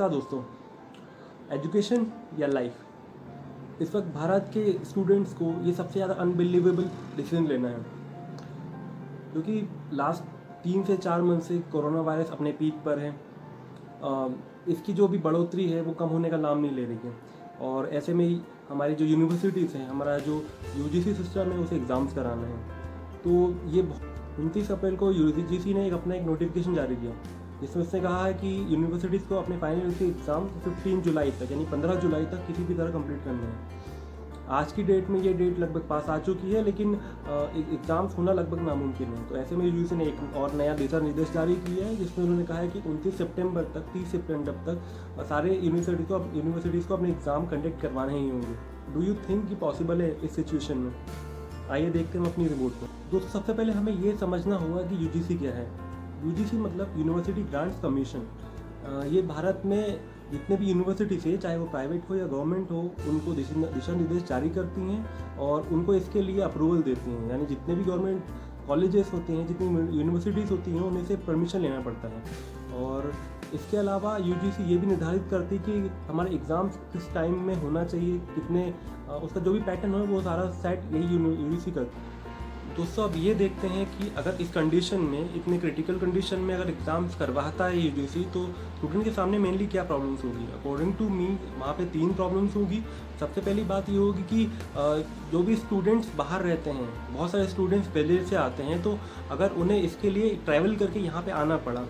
नमस्कार दोस्तों। एजुकेशन या लाइफ, इस वक्त भारत के स्टूडेंट्स को ये सबसे ज़्यादा अनबिलीवेबल डिसीजन लेना है, क्योंकि लास्ट 3 से 4 मंथ से कोरोना वायरस अपने पीक पर है। इसकी जो भी बढ़ोतरी है वो कम होने का नाम नहीं ले रही है, और ऐसे में ही हमारी जो यूनिवर्सिटीज़ हैं, हमारा जो यूजीसी सिस्टम है, उसे एग्ज़ाम्स कराना है। तो ये 29 अप्रैल को यूजीसी ने अपना एक नोटिफिकेशन जारी किया, जिसमें उसने कहा है कि यूनिवर्सिटीज़ को अपने फाइनल ईयर के एग्ज़ाम 15 जुलाई तक यानी 15 जुलाई तक किसी भी तरह कंप्लीट करने हैं। आज की डेट में ये डेट लगभग पास आ चुकी है, लेकिन एग्ज़ाम्स होना लगभग नामुमकिन है। तो ऐसे में यूजीसी ने एक और नया दिशा निर्देश जारी किया है, जिसमें उन्होंने कहा है कि 29 सितंबर तक 30 सितंबर तक सारे यूनिवर्सिटीज़ को अपने एग्ज़ाम कंडक्ट करवाने ही होंगे। डू यू थिंक कि पॉसिबल है इस सिचुएशन में? आइए देखते हैं हम अपनी रिपोर्ट को। दोस्तों, सबसे पहले हमें ये समझना होगा कि यूजीसी क्या है। यूजीसी मतलब यूनिवर्सिटी ग्रांट्स कमीशन। ये भारत में जितने भी यूनिवर्सिटीज़ है, चाहे वो प्राइवेट हो या गवर्नमेंट हो, उनको दिशा निर्देश जारी करती हैं और उनको इसके लिए अप्रूवल देती हैं। यानी जितने भी गवर्नमेंट कॉलेजेस होते हैं, जितनी यूनिवर्सिटीज़ होती हैं, उन्हें से परमिशन लेना पड़ता है। और इसके अलावा यूजीसी ये भी निर्धारित करती है कि हमारे एग्ज़ाम्स किस टाइम में होना चाहिए, कितने उसका जो भी पैटर्न हो वो सारा सेट यही यूजीसी करती है। दोस्तों, अब ये देखते हैं कि अगर इस कंडीशन में, इतने क्रिटिकल कंडीशन में अगर एग्ज़ाम्स करवाता है यूजीसी, तो स्टूडेंट के सामने मेनली क्या प्रॉब्लम्स होगी। अकॉर्डिंग टू मी वहाँ पे 3 प्रॉब्लम्स होगी। सबसे पहली बात ये होगी कि जो भी स्टूडेंट्स बाहर रहते हैं, बहुत सारे स्टूडेंट्स पहले से आते हैं, तो अगर उन्हें इसके लिए ट्रैवल करके यहाँ पर आना पड़ा,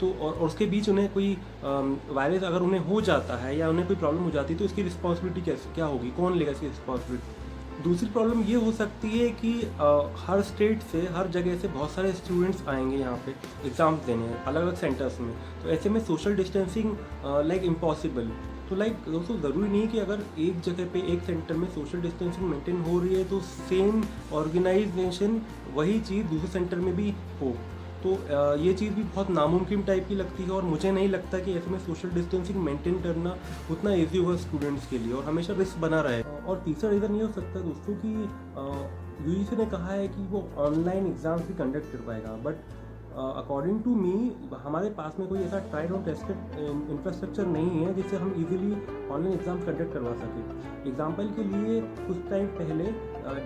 तो और उसके बीच उन्हें कोई वायरस अगर उन्हें हो जाता है या उन्हें कोई प्रॉब्लम हो जाती है, तो इसकी रिस्पॉन्सिबिलिटी क्या होगी, कौन लेगा इसकी रिस्पॉन्सिबिलिटी। दूसरी प्रॉब्लम ये हो सकती है कि हर स्टेट से, हर जगह से बहुत सारे स्टूडेंट्स आएंगे यहाँ पे एग्ज़ाम्स देने अलग अलग सेंटर्स में। तो ऐसे में सोशल डिस्टेंसिंग लाइक इम्पॉसिबल। तो लाइक दोस्तों, ज़रूरी नहीं कि अगर एक जगह पे एक सेंटर में सोशल डिस्टेंसिंग मेंटेन हो रही है तो सेम ऑर्गेनाइजेशन वही चीज़ दूसरे सेंटर में भी हो। तो ये चीज़ भी बहुत नामुमकिन टाइप की लगती है, और मुझे नहीं लगता कि ऐसे में सोशल डिस्टेंसिंग मेंटेन करना उतना ईजी होगा स्टूडेंट्स के लिए, और हमेशा रिस्क बना रहे। और तीसरा रीज़न ये हो सकता है दोस्तों कि यूजीसी ने कहा है कि वो ऑनलाइन एग्ज़ाम्स भी कंडक्ट करवाएगा, बट अकॉर्डिंग टू मी हमारे पास में कोई ऐसा ट्राइड और टेस्टेड इंफ्रास्ट्रक्चर नहीं है जिससे हम इजीली ऑनलाइन एग्ज़ाम कंडक्ट करवा सकें। एग्जांपल के लिए कुछ टाइम पहले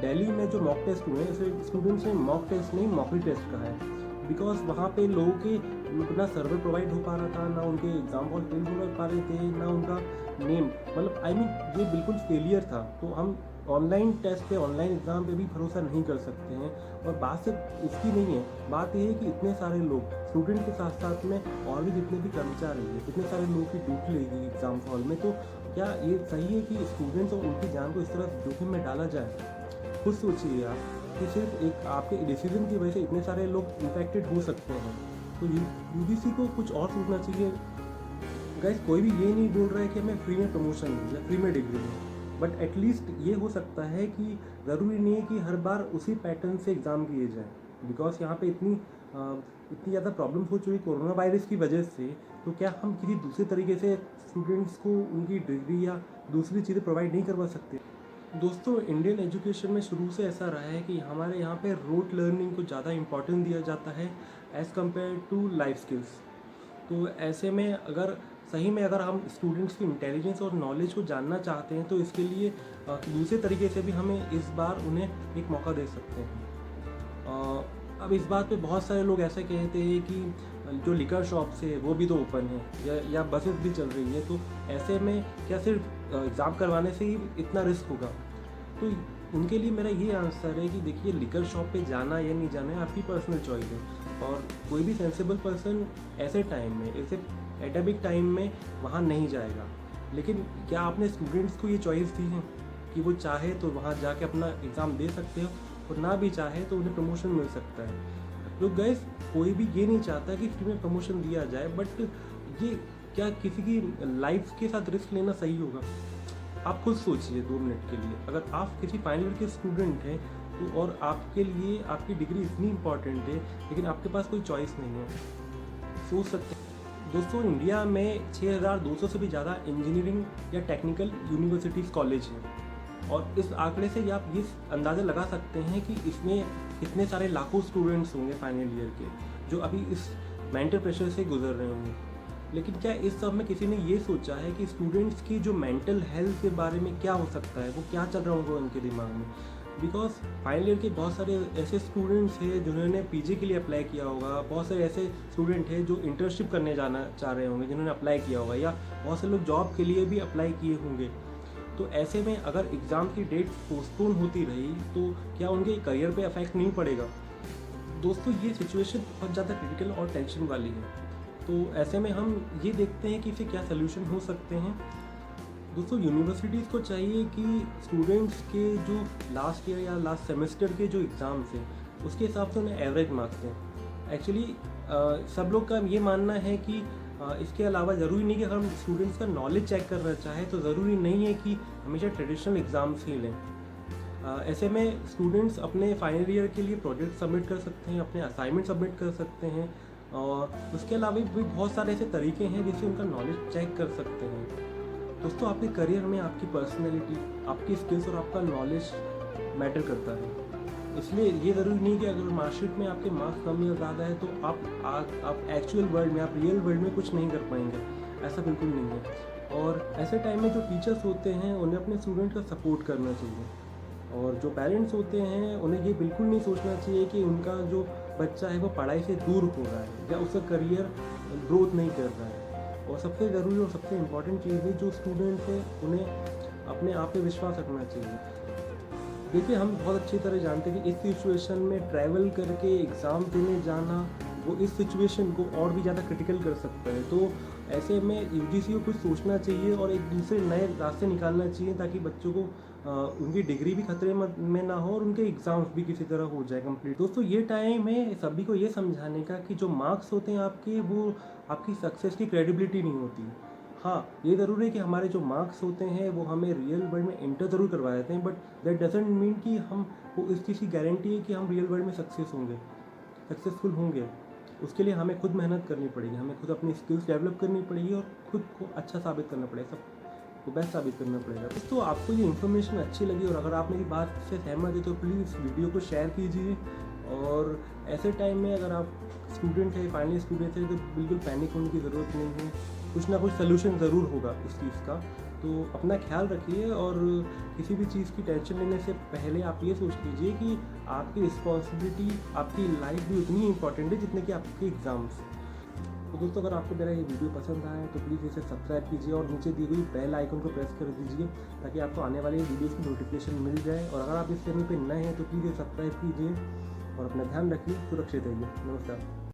दिल्ली में जो मॉक टेस्ट हुए, स्टूडेंट्स ने मॉक टेस्ट नहीं मॉकरी टेस्ट कहा है, बिकॉज वहाँ पे लोगों के ना सर्वर प्रोवाइड हो पा रहा था, ना उनके एग्ज़ाम हॉल फिल हो पा रहे थे, ना उनका नेम, मतलब आई मीन ये बिल्कुल फेलियर था। तो हम ऑनलाइन टेस्ट पे, ऑनलाइन एग्ज़ाम पे भी भरोसा नहीं कर सकते हैं। और बात सिर्फ इसकी नहीं है, बात यह है कि इतने सारे लोग, स्टूडेंट के साथ साथ में और भी जितने भी कर्मचारी हैं, इतने सारे लोगों की ड्यूटी लगेगी एग्ज़ाम हॉल में। तो क्या ये सही है कि स्टूडेंट्स और उनकी जान को इस तरह जोखिम में डाला जाए? खुद सोचिए आप कि सिर्फ एक आपके डिसीजन की वजह से इतने सारे लोग इम्पैक्टेड हो सकते हैं। तो यूजीसी को कुछ और सोचना चाहिए। गाइस, कोई भी ये नहीं बोल रहा है कि हमें फ्री में प्रमोशन दूँ या फ्री में डिग्री दूँ, बट एटलीस्ट ये हो सकता है कि ज़रूरी नहीं है कि हर बार उसी पैटर्न से एग्ज़ाम किए जाए, बिकॉज यहाँ पे इतनी ज़्यादा प्रॉब्लम्स हो चुकी कोरोना वायरस की वजह से। तो क्या हम किसी दूसरे तरीके से स्टूडेंट्स को उनकी डिग्री या दूसरी चीज़ें प्रोवाइड नहीं करवा सकते? दोस्तों, इंडियन एजुकेशन में शुरू से ऐसा रहा है कि हमारे यहाँ पे रोट लर्निंग को ज़्यादा इम्पोर्टेंस दिया जाता है as compare to life skills. तो ऐसे में अगर सही में अगर हम स्टूडेंट्स की इंटेलिजेंस और नॉलेज को जानना चाहते हैं, तो इसके लिए दूसरे तरीके से भी हमें इस बार उन्हें एक मौका दे सकते हैं। अब इस बात पे बहुत सारे लोग ऐसे कहते हैं कि जो लिकर शॉप्स है वो भी तो ओपन है, या बसेस भी चल रही है, तो ऐसे में क्या सिर्फ एग्ज़ाम करवाने से ही इतना रिस्क होगा? तो उनके लिए मेरा ये आंसर है कि देखिए, लिकर शॉप पे जाना या नहीं जाना है आपकी पर्सनल चॉइस है, और कोई भी सेंसिबल पर्सन ऐसे टाइम में, ऐसे एडेमिक टाइम में वहाँ नहीं जाएगा। लेकिन क्या आपने स्टूडेंट्स को ये चॉइस दी है कि वो चाहे तो वहाँ जाके अपना एग्ज़ाम दे सकते हो, और ना भी चाहे तो उन्हें प्रमोशन मिल सकता है। तो गाइस, कोई भी ये नहीं चाहता कि फ्री में प्रमोशन दिया जाए, बट ये क्या किसी की लाइफ के साथ रिस्क लेना सही होगा? आप खुद सोचिए 2 मिनट के लिए। अगर आप किसी फाइनल ईयर के स्टूडेंट हैं, तो और आपके लिए आपकी डिग्री इतनी इंपॉर्टेंट है, लेकिन आपके पास कोई चॉइस नहीं है, सोच सकते हैं। दोस्तों, इंडिया में 6200 से भी ज़्यादा इंजीनियरिंग या टेक्निकल यूनिवर्सिटीज़ कॉलेज हैं, और इस आंकड़े से आप ये अंदाज़ा लगा सकते हैं कि इसमें कितने सारे लाखों स्टूडेंट्स होंगे फाइनल ईयर के, जो अभी इस मेंटल प्रेशर से गुजर रहे होंगे। लेकिन क्या इस सब में किसी ने ये सोचा है कि स्टूडेंट्स की जो मेंटल हेल्थ के बारे में क्या हो सकता है, वो क्या चल रहा होगा उनके दिमाग में? बिकॉज फाइनल ईयर के बहुत सारे ऐसे स्टूडेंट्स हैं जिन्होंने पीजी के लिए अप्लाई किया होगा, बहुत सारे ऐसे स्टूडेंट हैं जो इंटर्नशिप करने जाना चाह रहे होंगे जिन्होंने अप्लाई किया होगा, या बहुत से लोग जॉब के लिए भी अप्लाई किए होंगे। तो ऐसे में अगर एग्ज़ाम की डेट पोस्टपोन होती रही तो क्या उनके करियर पे अफेक्ट नहीं पड़ेगा? दोस्तों, ये सिचुएशन बहुत ज़्यादा क्रिटिकल और टेंशन वाली है। तो ऐसे में हम ये देखते हैं कि इसे क्या सलूशन हो सकते हैं। दोस्तों, यूनिवर्सिटीज़ को चाहिए कि स्टूडेंट्स के जो लास्ट ईयर या लास्ट सेमेस्टर के जो एग्ज़ाम्स हैं उसके हिसाब से उन्हें एवरेज मार्क्स दें। एक्चुअली सब लोग का ये मानना है कि इसके अलावा ज़रूरी नहीं कि हम स्टूडेंट्स का नॉलेज चेक करना चाहें तो ज़रूरी नहीं है कि हमेशा ट्रेडिशनल एग्ज़ाम्स ही लें। ऐसे में स्टूडेंट्स अपने फाइनल ईयर के लिए प्रोजेक्ट सबमिट कर सकते हैं, अपने असाइनमेंट सबमिट कर सकते हैं, और उसके अलावा भी बहुत सारे ऐसे तरीके हैं जिससे उनका नॉलेज चेक कर सकते हैं। दोस्तों, आपके करियर में आपकी पर्सनैलिटी, आपकी स्किल्स और आपका नॉलेज मैटर करता है। इसलिए ये ज़रूरी नहीं कि अगर मार्कशीट में आपके मार्क्स कम या ज़्यादा है तो आप एक्चुअल वर्ल्ड में, आप रियल वर्ल्ड में कुछ नहीं कर पाएंगे। ऐसा बिल्कुल नहीं है। और ऐसे टाइम में जो टीचर्स होते हैं उन्हें अपने स्टूडेंट का सपोर्ट करना चाहिए, और जो पेरेंट्स होते हैं उन्हें ये बिल्कुल नहीं सोचना चाहिए कि उनका जो बच्चा है वो पढ़ाई से दूर हो रहा है या उसका करियर ग्रोथ नहीं कर रहा है। और सबसे ज़रूरी और सबसे इम्पॉर्टेंट चीज़ है, जो स्टूडेंट्स हैं उन्हें अपने आप पे विश्वास रखना चाहिए। देखिए, हम बहुत अच्छी तरह जानते हैं कि इस सिचुएशन में ट्रैवल करके एग्ज़ाम देने जाना वो इस सिचुएशन को और भी ज़्यादा क्रिटिकल कर सकता है। तो ऐसे में यूजीसी को कुछ सोचना चाहिए और एक दूसरे नए रास्ते निकालना चाहिए ताकि बच्चों को उनकी डिग्री भी खतरे में ना हो और उनके एग्ज़ाम्स भी किसी तरह हो जाए कंप्लीट। दोस्तों, ये टाइम है सभी को ये समझाने का कि जो मार्क्स होते हैं आपके, वो आपकी सक्सेस की क्रेडिबिलिटी नहीं होती। हाँ, ये ज़रूर है कि हमारे जो मार्क्स होते हैं वो हमें रियल वर्ल्ड में एंटर ज़रूर करवा देते हैं, बट दैट डजंट मीन कि हम वो इस चीज़ की गारंटी है कि हम रियल वर्ल्ड में सक्सेसफुल होंगे। उसके लिए हमें खुद मेहनत करनी पड़ेगी, हमें खुद अपनी स्किल्स डेवलप करनी पड़ेगी और खुद को अच्छा साबित करना पड़ेगा, सबको बेस्ट साबित करना पड़ेगा। दोस्तों, आपको ये इन्फॉर्मेशन अच्छी लगी और अगर आप मेरी बात से सहमत है तो प्लीज़ वीडियो को शेयर कीजिए। और ऐसे टाइम में अगर आप स्टूडेंट है, फाइनल स्टूडेंट है, तो बिल्कुल पैनिक होने की ज़रूरत नहीं है। कुछ ना कुछ सलूशन ज़रूर होगा इस चीज़ का। तो अपना ख्याल रखिए और किसी भी चीज़ की टेंशन लेने से पहले आप ये सोच लीजिए कि आपकी रिस्पॉन्सिबिलिटी, आपकी लाइफ भी उतनी इंपॉर्टेंट है जितने कि आपके एग्ज़ाम्स। तो दोस्तों, अगर आपको मेरा ये वीडियो पसंद आया तो प्लीज़ इसे सब्सक्राइब कीजिए और नीचे दी हुई बेल आइकन को प्रेस कर दीजिए ताकि आपको आने वाले वीडियोज़ की नोटिफिकेशन मिल जाए। और अगर आप इस चैनल पर नए हैं तो प्लीज़ सब्सक्राइब कीजिए और अपना ध्यान रखिए, सुरक्षित रहिए। नमस्कार।